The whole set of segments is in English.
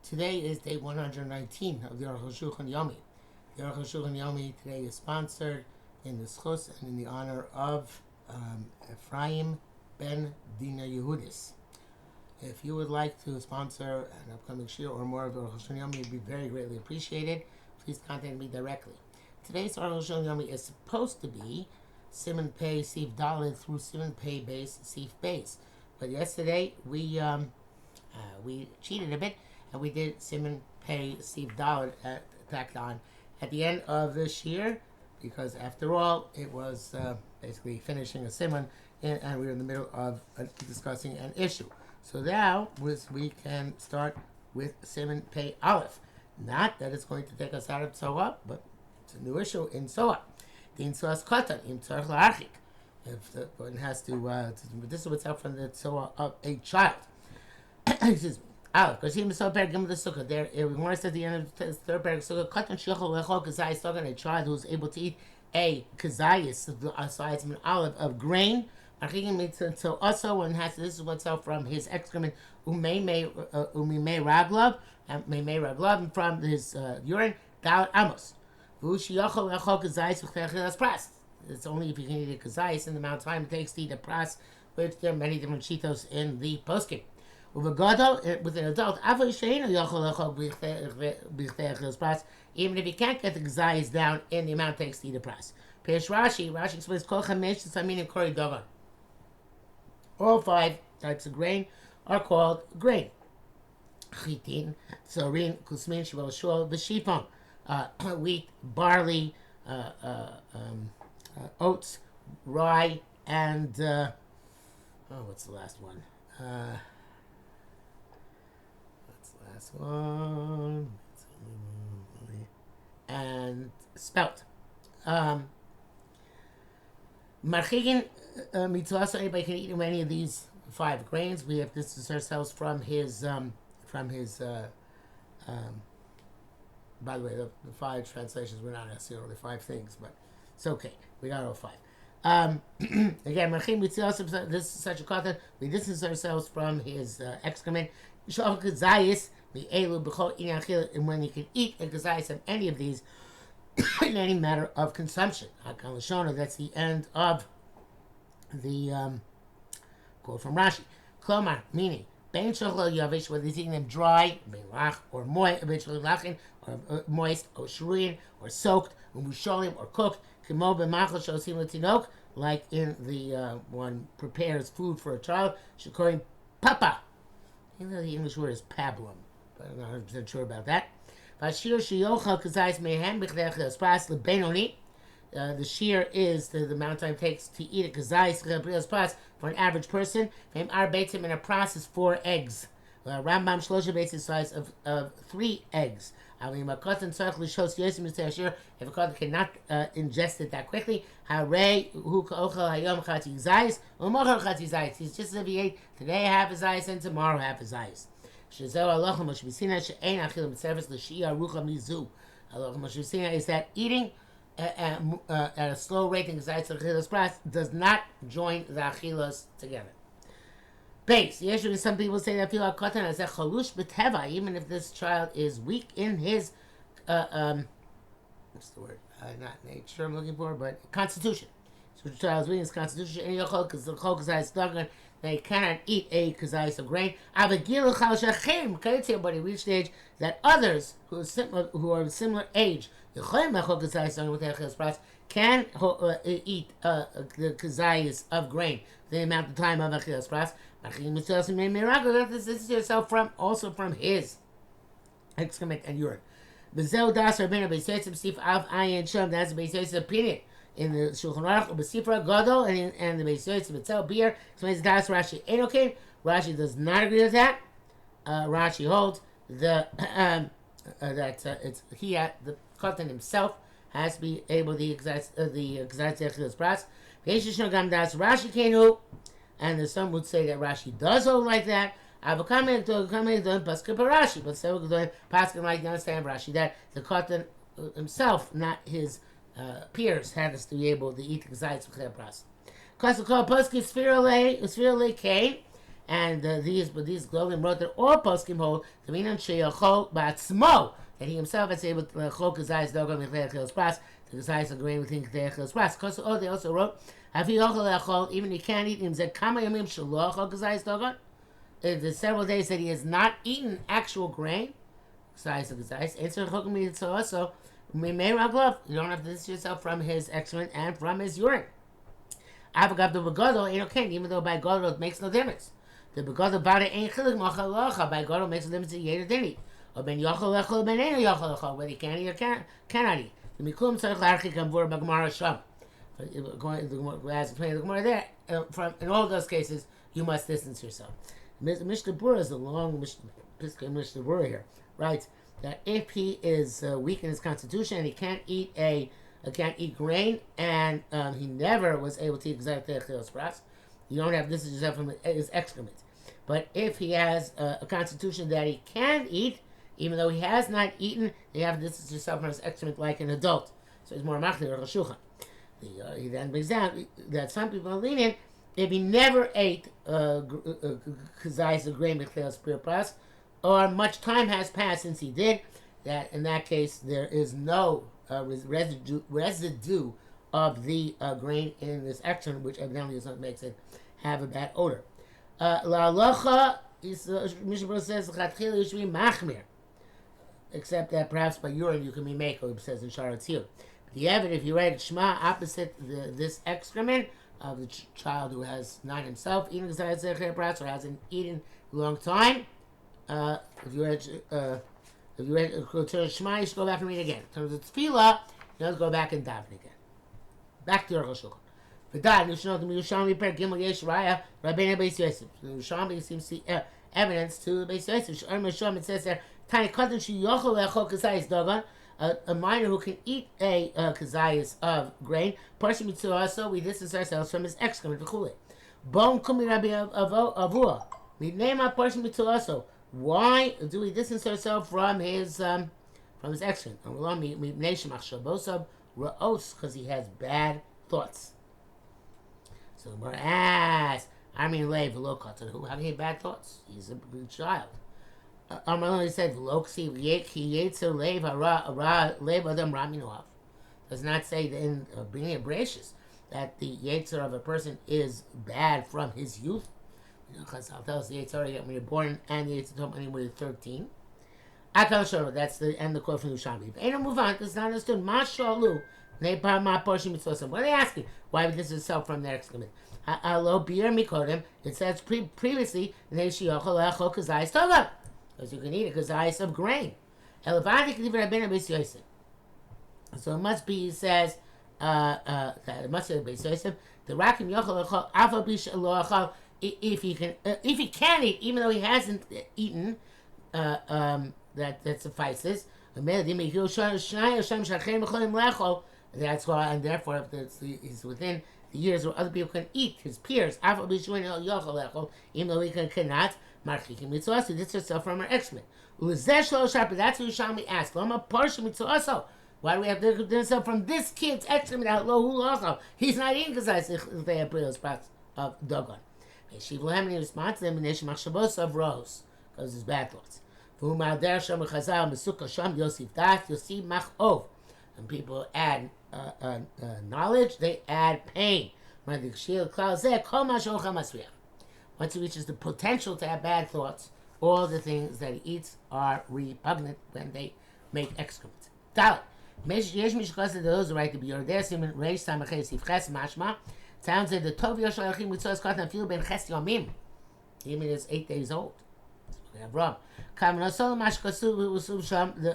Today is day 119 of the Arukh HaShulchan Yomi. The Arukh HaShulchan Yomi today is sponsored in the schus and in the honor of Ephraim ben Dina Yehudis. If you would like to sponsor an upcoming shir or more of the Arukh HaShulchan Yomi, it would be very greatly appreciated. Please contact me directly. Today's Arukh HaShulchan Yomi is supposed to be Siman Pei Sif Dalet through Siman Pei Base Sif Base, but yesterday we cheated a bit and we did Siman Pei Sif Dalet tacked on at the end of this year, because after all it was basically finishing a Siman and we were in the middle of discussing an issue. So now we can start with Siman Pei Aleph. Not that it's going to take us out of Tzoah, but it's a new issue in Tzoah. Din Tzoah's Katan, Im Tzarech La'archik. If the one has to this is what's out from the Tzoah of a child. Excuse me. Aleph, because he himself bear given the sukkah. There, we want to at the end of the third paragraph. Sukkah Katan Shechol Lechol Kazayis, talking a child who is able to eat a Kazayis, besides an olive of grain. So also one has this is what's out from his excrement umimei raglav and from his urine Dal Amos. It's only if you can eat a kazayis in the amount of time it takes to eat a pras, which there are many different shitos in the poskim. With an adult, even if you can't get the kazayis down in the amount it takes to eat a pras. Rashi explains all 5 types of grain are called grain. Chitin, sarin, kusmin, shival shul, b'shifon, wheat, barley, oats, rye, and what's the last one? And spelt. Marchigin mitzvah, anybody can eat any of these 5 grains. We have distanced ourselves from his by the way, the 5 translations were not necessarily 5 things, but it's okay. We got all 5. Again, this is such a content. We distance ourselves from his excrement. And when you can eat a kazayis of any of these in any matter of consumption. That's the end of the quote from Rashi. Klomar, meaning, Ben Shachol Yavish, whether he's eating them dry, Ben Lach, or moist, or moist, or shruyin, or soaked, or musholim, or cooked, Kimo Ben Machal Shosim Latinok, like in the one prepares food for a child, Shikorim Papa. I think the English word is pablum, but I'm not 100% sure about that. The shear is the amount of time it takes to eat a kazayis for an average person. In a process 4 eggs. Rambam Shlosha basis size of 3 eggs. If a cotton cannot ingest it that quickly, he's just as if he ate today half his eyes and tomorrow half his eyes. Allah is that eating at a slow rate in does not join the achilas together. Base. Some people say that feel cotton as a chalush b'teva, even if this child is weak in his what's the word? Not nature I'm looking for, but constitution. So the child is weak in his constitution. Any because the kazayis stubborn, they cannot eat a kazayis of grain. But he reached the age that others who are of similar age can eat the kazayis of grain. The amount of time of achilas pras. This is yourself from his excrement and urine. That's the Beis opinion in the Shulchan Aruch, B'Sifra Gadol, and the Beis Yosef itself. Beer explains Das Rashi ain't okay. Rashi does not agree with that. Rashi holds that it's the Katan himself has to be able to the Achilas Pras. Rashi Kenu. And some would say that Rashi does hold like that. But some would like to understand Rashi that the Katan himself, not his peers, had us to be able to eat the kazayis of Chepras. Because the Paski Sphirale Kane, And these Golim wrote that all poskim hold the minan sheyachol ba'atzmo, that he himself is able to chol kazayis dogon mechlei achilas pras, to kazayis a grain within kazayis achilas pras. They also wrote, havi yochel echol, even he can't eat him zeh kama yamim shelo chol kazayis dogon. There's several days that he has not eaten actual grain, kazayis and kazayis. Answer chokim mitzvah also. You don't have to distance yourself from his excrement and from his urine. Avagav the begadol ain't okay, even though by gadol it makes no difference. The begadol bada ain't chilik machalacha. By gadol makes a difference to yet or didn't eat. Or ben yochel echol ben ain't yochel echol, whether he can eat or cannot eat. The miklum tzarich l'archik amvur b'gemara sham. As explained the Gemara there, in all those cases, you must distance yourself. Mishnah Berurah is a long Mishnah Berurah here, right? That if he is weak in his constitution and he can't eat grain, and he never was able to eat exactly achilas pras, you don't have to distance yourself from his excrement. But if he has a constitution that he can eat, even though he has not eaten, you have to distance yourself from his excrement like an adult. So he's more machmir Arukh HaShulchan. He then brings down that some people are lenient if he never ate kazayis of grain achilas pras, or much time has passed since he did. That in that case there is no residue of the grain in this excrement, which evidently is what makes it have a bad odor. La'alocha, Mishnah Berurah says, l'chatchila you should be machmir, except that perhaps by urine you can be meko, it says in Sharatzil. The evidence, if you read Shema opposite this excrement of the child who has not himself eaten kazayis or hasn't eaten a long time, if you read Shema, you should go back and read again. In terms of tefillah, you have to go back and daven again. Back to Arukh HaShulchan. V'dad, you should know the Yerushalmi per Gimel Yesh Raya Rabbeinu Beis Yosef. The Yerushalmi seems to see evidence to Beis Yosef. It says there, Tani Katan Sheyochel Echol Kazayis Dogan, a minor who can eat a kazayis of grain. Parsha Mitzvah also, we distance ourselves from his excrement. V'chule. Bon Kumi Rabbi Avua. We name our Parsha Mitzvah also. Why do we distance ourselves from his excrement? Because he has bad thoughts. So we're asked, how do he have bad thoughts? He's a good child. Amalani said, does not say that in being abracious that the yetzer of a person is bad from his youth. Chazal tells the yetzer when you're born and the yetzer when you're 13. That's the end of the quote from Yerushalmi. Ain't move on. This is not understood. Mashalu. What are they asking? Why would this itself from their excrement? It says previously, because you can eat a kazayis of grain. So it must be, he says, it must be Beis Yosef. The rakim yochel if he can eat, even though he hasn't eaten, that suffices. That's why, and therefore, if he's within the years where other people can eat, his peers, even though he cannot, he did herself from her excrement. That's what Yerushalmi asked. Why do we have to do himself from this kid's excrement? He's not eating because they have of Dogon. He responds to them of rose, because his bad thoughts. And people add knowledge, they add pain. Once he reaches the potential to have bad thoughts, all the things that he eats are repugnant when they make excrement. Those who write to be sounds like the Tov Yoshua Achim Mitzvahs Katan Fil Ben Ches Yomim. Even is 8 days old. We have Rob. The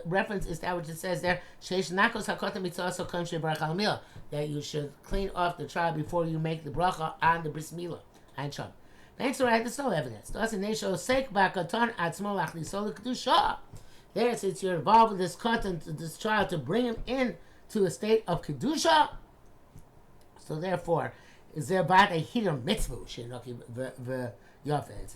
reference is that which it says there, that you should clean off the child before you make the bracha on the bris milah. Thanks for that, there's no evidence. There, since you're involved with this katan, this child, to bring him in to a state of kedusha, so therefore, is there about a hider mitzvah? It's a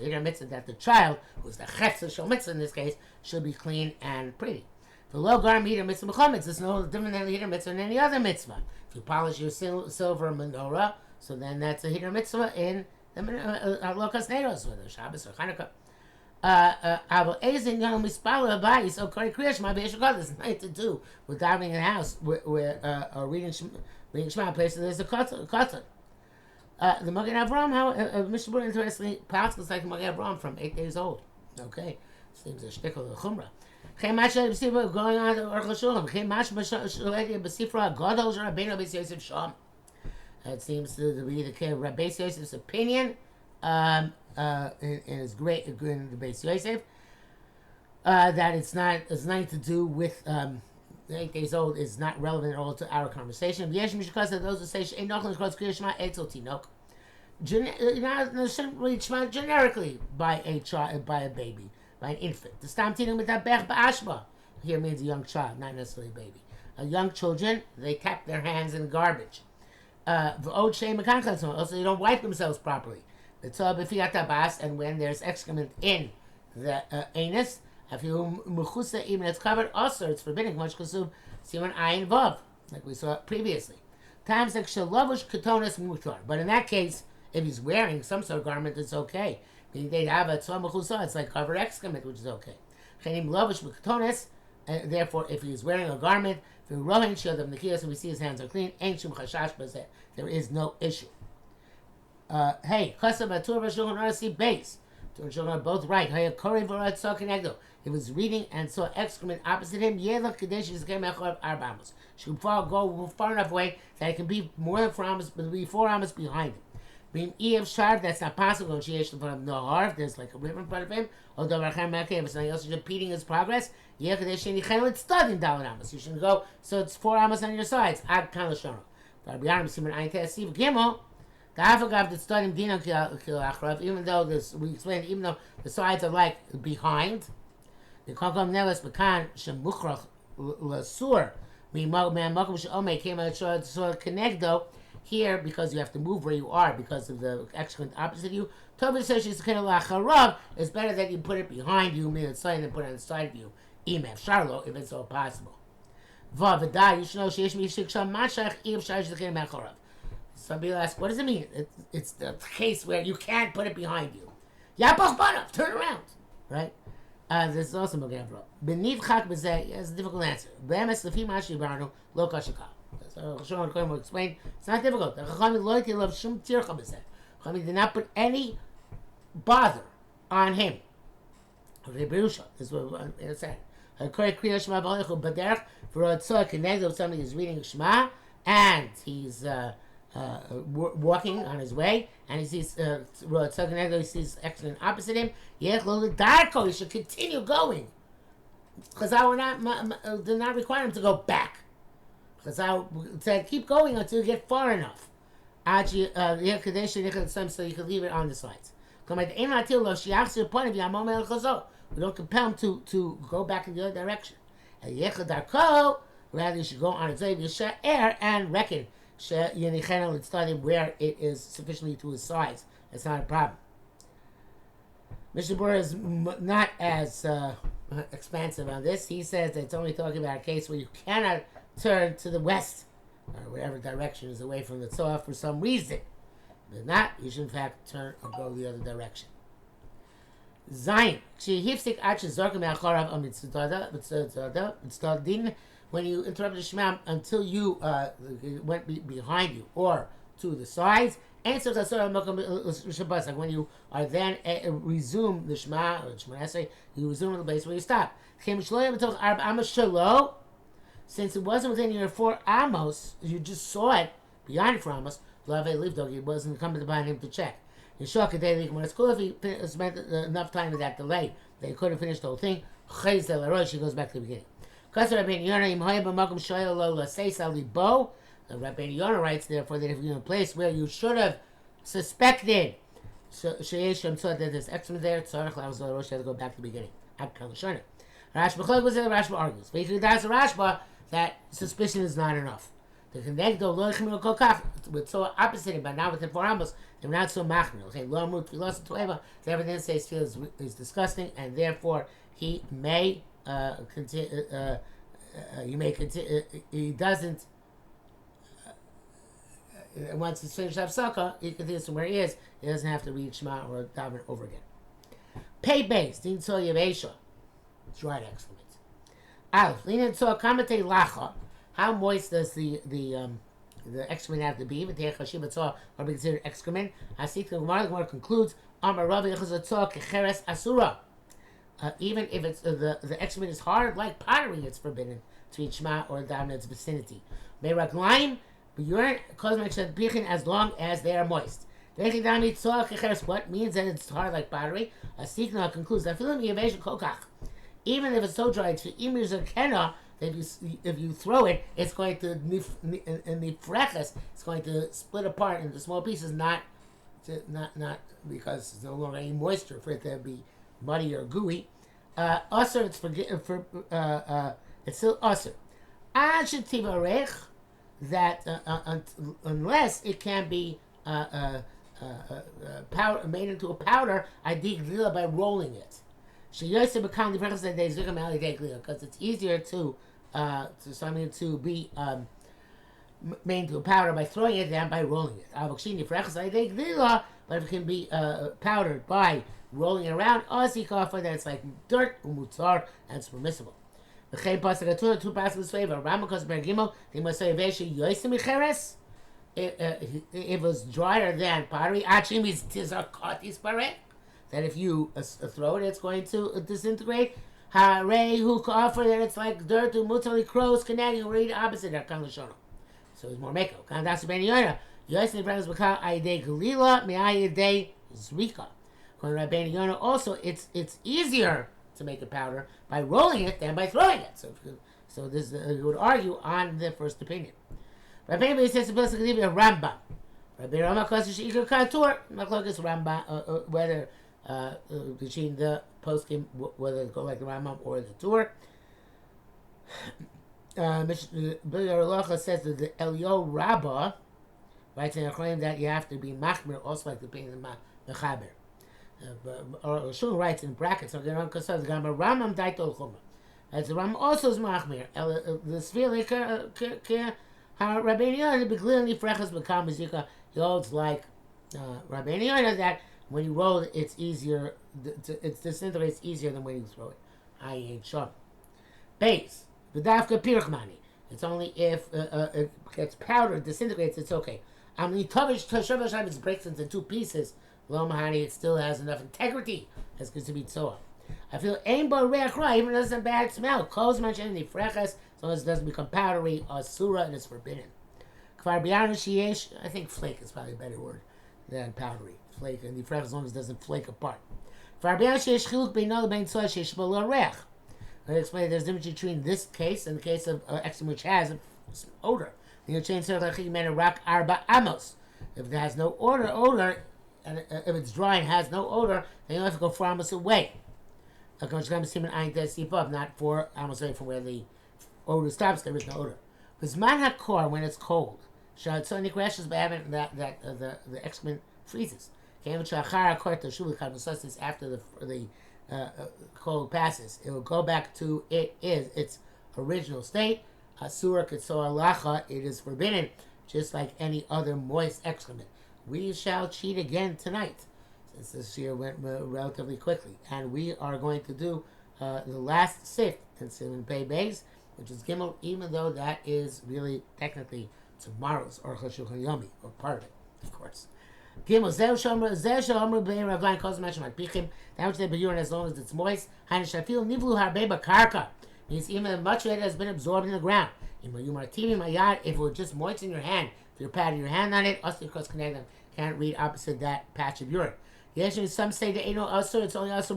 hider mitzvah that the child, who's the chetzer shel mitzvah in this case, should be clean and pretty. The low garm hider mitzvah mechametz is no different than the hider mitzvah than any other mitzvah. If you polish your silver menorah, so then that's a hider mitzvah in Lokas Neros, whether Shabbos or Hanukkah. Ezin Yom Mispala Bayis or Kori Kriyash Ma Beish God. There's nothing to do with davening in a house or reading Shema places. There's a katan. The Magen Avraham, how Mishnah Berurah interestingly, Pascal's like the Magen Avraham from 8 days old. Okay, seems a shtickle of the Chumrah. Going on to Arukh HaShulchan. It seems to be the case of Rabbi Yosef's opinion in his great in the Beis Yosef that it's nothing to do with 8 days old is not relevant at all to our conversation. Those who say you're not shouldn't read Shema generically by a child, by a baby, by an infant. The stam tinim with bech ba'ashba here means a young child, not necessarily a baby. Young children, they tap their hands in garbage. Also, they don't wipe themselves properly. And when there's excrement in the anus, even it's covered, also it's forbidden. Like we saw previously. Times like shalavush ketonis mutar. But in that case, if he's wearing some sort of garment, it's okay. They'd have a tzom mechusa, it's like covered excrement, which is okay. Therefore, if he's wearing a garment, if we see his hands are clean, there is no issue. Hey, Kasav Atur Vashulchan OC base. Tur Vashulchan are both right. He was reading and saw excrement opposite him. Should go far enough away that it can be more than 4 amos, but be 4 amos behind him. Being EF sharp, that's not possible. There's like a river in front of him. If it's not else repeating his progress, you shouldn't go. So it's 4 amos on your sides. Ad Kalashon. Even though we explained, even though the sides are like behind, the Kogam Nelas Bakan Shemuchrach Lasur, came out Kenegdo here because you have to move where you are because of the excrement opposite you. Tova says it's better that you put it behind you, mean inside, than put it on the side of you. Imef Charlo, if it's all possible. You should know some people ask, what does it mean? It's the case where you can't put it behind you. Turn around. Right? This is also Magen Avraham. Beniv chak b'zeh is a difficult answer. Be'emes lefi ma she'barnu lo kashikal. So Chashon HaKohen will explain. It's not difficult. The Chachamim lo yitilav shum tircha b'zeh. Chachamim did not put any bother on him. Reberusha. This is what it said. Somebody is reading Shema and he's walking on his way and he sees he sees excellent opposite him. He should continue going. Chazal did not require him to go back. Chazal said keep going until you get far enough. So you can leave it on the sides. We don't compel him to go back in the other direction. Rather, you should go on its way and reckon where it is sufficiently to his size. It's not a problem. Mishnah Berurah is not as expansive on this. He says that it's only talking about a case where you cannot turn to the west or whatever direction is away from the Tzor for some reason. But not, you should in fact turn or go the other direction. Zayin. When you interrupt the Shema until you went behind you or to the sides, like when you are then resume the Shema or Shema Esrei, you resume the place where you stop. Since it wasn't within your 4 amos, you just saw it beyond 4 amos. It wasn't incumbent upon him to check. In Shaka Daily, when it's cool, if he spent enough time with that delay, they could have finished the whole thing. She goes back to the beginning. The Rabbeinu Yonah writes, therefore, that if you're in a place where you should have suspected Sheyeshem thought that there's excrement there, Tzarech Lav Rosh had to go back to the beginning. Rashba was there, Rashba argues. Rashba that suspicion is not enough. The Kenegdo with so opposite, but now within 4 amos, they're not so machmir. Okay, lo amut filos toeva. The evidence says feels is disgusting, and therefore he may continue. He may continue. He doesn't. once it's finished Hafsaka, he continues from where he is. He doesn't have to read Shema or daven over again. Pay base, din so yevesha. Dried excrement. Aleph, linen so kamate lacha. How moist does the excrement have to be? But the chashiv tzah are considered excrement. Asik the Gemara concludes, Amar Rav Yechaz tzah kecheres asura. Even if it's the excrement is hard like pottery, it's forbidden to eat Shema or daven in its vicinity. Meiraglaim, urine as long as they are moist. What means that it's hard like pottery? Asikna concludes that even if it's so dry, if you throw it, it's going to it's going to split apart into small pieces, not because there's no longer any moisture for it to be muddy or gooey. Usher, it's still usher. That unless it can be powder, made into a powder, I dig by rolling it. Because it's easier to something to be made into a powder by throwing it than by rolling it. But if it can be powdered by rolling it around, then it's like dirt, umutzar, and it's permissible. Two passages favor. They must say it was drier than pottery. That if you throw it, it's going to disintegrate. Hare who offer that it's like dirt to mutali crows connecting read opposite there. So it's more meko. Kandasu ben yoyna. Yoysin friends become aide galila me'ayide zrika. Rabbeinu Yonah also it's easier to make a powder by rolling it than by throwing it. So this you would argue on the first opinion. Rabbeinu says supposed to be a Rambam. Rabbeinu Rambam calls it Shikar Katur. Machlokes Rambam whether between the poskim whether it go like the Rambam or the Tur. Biur says that the Elyo Rabbah writes in a claim that you have to be machmir also like the being the mechaber. Or Shul writes in brackets, so the Rambam Daitol Chumrah. As the Rambam also is machmir. The Svili Rabbeinu Yonah beglinly frechas become zika. He holds like Rabbeinu Yonah that when you roll it, it's easier. It disintegrates easier than when you throw it. I ain't sure. Base the dafka pirchmani. It's only if it gets powdered, disintegrates. It's okay. It breaks into two pieces. Lo mahani, it still has enough integrity as good to be tzoah. I feel aim bo reach ra, even though it's a bad smell. Kos mentioned the frechas, as long as it doesn't become powdery or surah, and it's forbidden. Kvar biyanu sheyesh, I think flake is probably a better word than powdery. Flake, and the frechas as long as it doesn't flake apart. Kvar biyanu sheyesh chiluk beino bein tzoah sheyesh bo lo reach. Let me explain. There's a difference between this case and the case of excrement which has an odor. You change rak arba amos. If it has no odor. And if it's dry and has no odor, then you have to go 4 amos away. Not 4 amos away from where the odor stops. There is no odor. Because man hakor, when it's cold, shad crashes by having that the excrement freezes. After the cold passes, it will go back to its original state. Asura ketsoa lacha, it is forbidden, just like any other moist excrement. We shall cheat again tonight, since this year went relatively quickly. And we are going to do the last sif in Siman Pei Beis, which is Gimel, even though that is really technically tomorrow's Arukh HaShulchan Yomi, or part of it, of course. Gimel, Zeh Shomru B'nei Raglaim Kos Mesham Adpichim, that which they be urine as long as it's moist. Hainish Shafil Nivlu Harbe B'Karka, means even much of it has been absorbed in the ground. If it were just moist in your hand, if you're patting your hand on it, can't read opposite that patch of urine. Some say that it's only also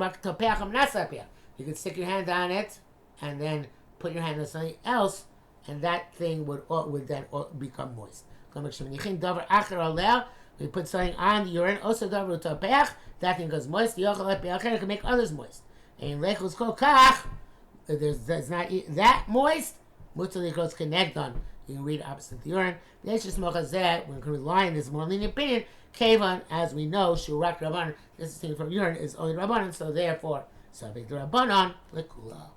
you can stick your hand on it and then put your hand on something else, and that thing would then become moist. We put something on the urine, that thing goes moist, it can make others moist. And there's not that moist, connect on. You can read opposite the urine. When can rely on this more lenient opinion, Kavan, as we know, Shurak Rabbanon, this is thing from urine is only Rabbanon, so therefore, subject to Rabbanon, Lekula.